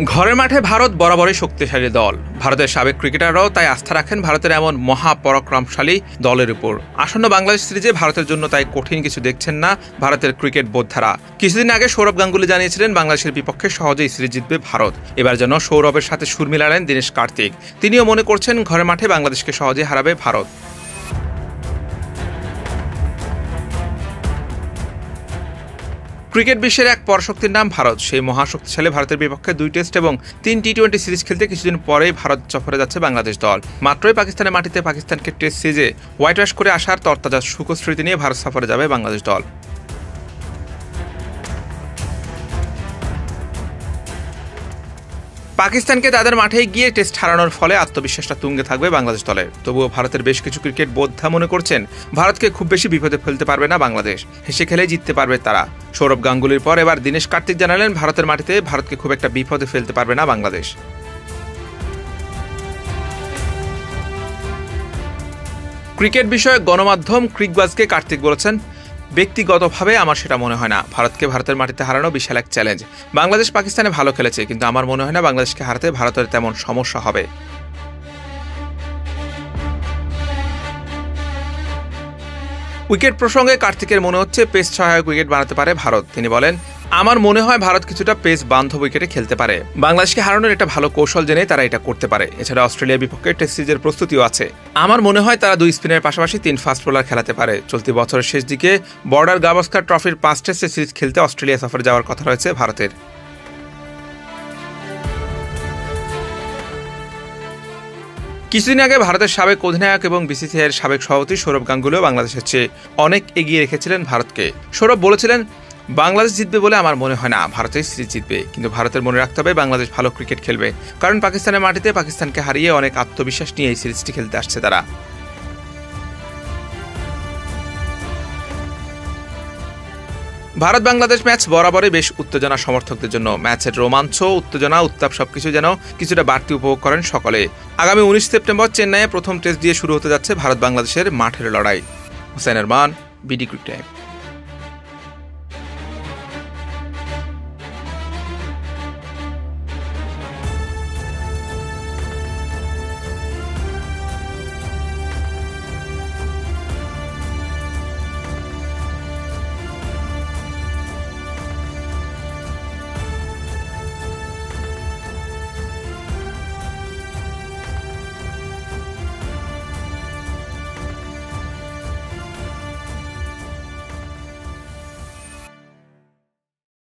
ঘরের মাঠে ভারত বরাবরই শক্তিশালী দল। ভারতের সাবেক ক্রিকেটাররাও তাই আস্থা রাখেন ভারতের এমন মহাপরাক্রমশালী দলের উপর। আসন্ন বাংলাদেশ সিরিজে ভারতের জন্য তাই কঠিন কিছু দেখছেন না ভারতের ক্রিকেট বোদ্ধারা। কিছুদিন আগে সৌরভ গাঙ্গুলি জানিয়েছিলেন বাংলাদেশের বিপক্ষে সহজেই সিরিজ জিতবে ভারত। এবার যেন সৌরভের সাথে সুর মিলালেন দীনেশ কার্তিক। তিনিও মনে করছেন ঘরের মাঠে বাংলাদেশকে সহজেই হারাবে ভারত। ক্রিকেট বিশ্বের এক পরাশক্তির নাম ভারত। সেই মহাশক্তিশালী ভারতের বিপক্ষে 2 টেস্ট এবং 3 টি-20 সিরিজ খেলতে কিছুদিন পরেই ভারত সফরে যাচ্ছে বাংলাদেশ দল। মাত্রই পাকিস্তানের মাটিতে পাকিস্তানকে টেস্ট সিরিজে হোয়াইট ওয়াশ করে আসার তরতাজা সুখস্মৃতি নিয়ে ভারত সফরে যাবে বাংলাদেশ দল। পাকিস্তানকে তাদের মাঠে গিয়ে টেস্ট হারানোর ফলে আত্মবিশ্বাসটা তুঙ্গে থাকবে বাংলাদেশ দলের। তবুও ভারতের বেশ কিছু ক্রিকেট বোদ্ধা মনে করছেন ভারতকে খুব বেশি বিপদে ফেলতে পারবে না বাংলাদেশ, হেসে খেলে জিততে পারবে তারা। সৌরভ গাঙ্গুলির পর এবার দীনেশ কার্তিক জানালেন ভারতের মাটিতে ভারতকে খুব একটা বিপদে ফেলতে পারবে না বাংলাদেশ। ক্রিকেট বিষয়ক গণমাধ্যম ক্রিকবাজকে কার্তিক বলেছেন, ব্যক্তিগতভাবে আমার সেটা মনে হয় না। ভারতকে ভারতের মাটিতে হারানো বিশাল এক চ্যালেঞ্জ। বাংলাদেশ পাকিস্তানে ভালো খেলেছে, কিন্তু আমার মনে হয় না বাংলাদেশকে হারাতে ভারতের তেমন সমস্যা হবে। উইকেট প্রসঙ্গে কার্তিকের মনে হচ্ছে পেস সহায়ক উইকেট বানাতে পারে ভারত। তিনি বলেন, আমার মনে হয় ভারত কিছুটা পেস বান্ধব উইকেটে খেলতে পারে। বাংলাদেশকে হারানোর একটা ভালো কৌশল জেনে তারা এটা করতে পারে। এছাড়া অস্ট্রেলিয়ার বিপক্ষে টেস্ট সিরিজের প্রস্তুতিও আছে। আমার মনে হয় তারা 2 স্পিনের পাশাপাশি 3 ফাস্ট বোলার খেলাতে পারে। চলতি বছরের শেষ দিকে বর্ডার গাভাস্কার ট্রফির 5 টেস্টের সিরিজ খেলতে অস্ট্রেলিয়া সফরে যাওয়ার কথা রয়েছে ভারতের। কিছুদিন আগে ভারতের সাবেক অধিনায়ক এবং বিসিসিআইয়ের সাবেক সভাপতি সৌরভ গাঙ্গুলিও বাংলাদেশের চেয়ে অনেক এগিয়ে রেখেছিলেন ভারতকে। সৌরভ বলেছিলেন, বাংলাদেশ জিতবে বলে আমার মনে হয় না, ভারতের সিরিজ জিতবে। কিন্তু ভারতের মনে রাখতে হবে বাংলাদেশ ভালো ক্রিকেট খেলবে, কারণ পাকিস্তানের মাটিতে পাকিস্তানকে হারিয়ে অনেক আত্মবিশ্বাস নিয়ে এই সিরিজটি খেলতে আসছে তারা। ভারত বাংলাদেশ ম্যাচ বরাবরই বেশ উত্তেজনা সমর্থকদের জন্য। ম্যাচের রোমাঞ্চ, উত্তেজনা, উত্তাপ সবকিছু যেন কিছুটা বাড়তি উপভোগ করেন সকলে। আগামী 19 সেপ্টেম্বর চেন্নাইয়ে প্রথম টেস্ট দিয়ে শুরু হতে যাচ্ছে ভারত বাংলাদেশের মাঠের লড়াই। Hussain Arman, BD cric time.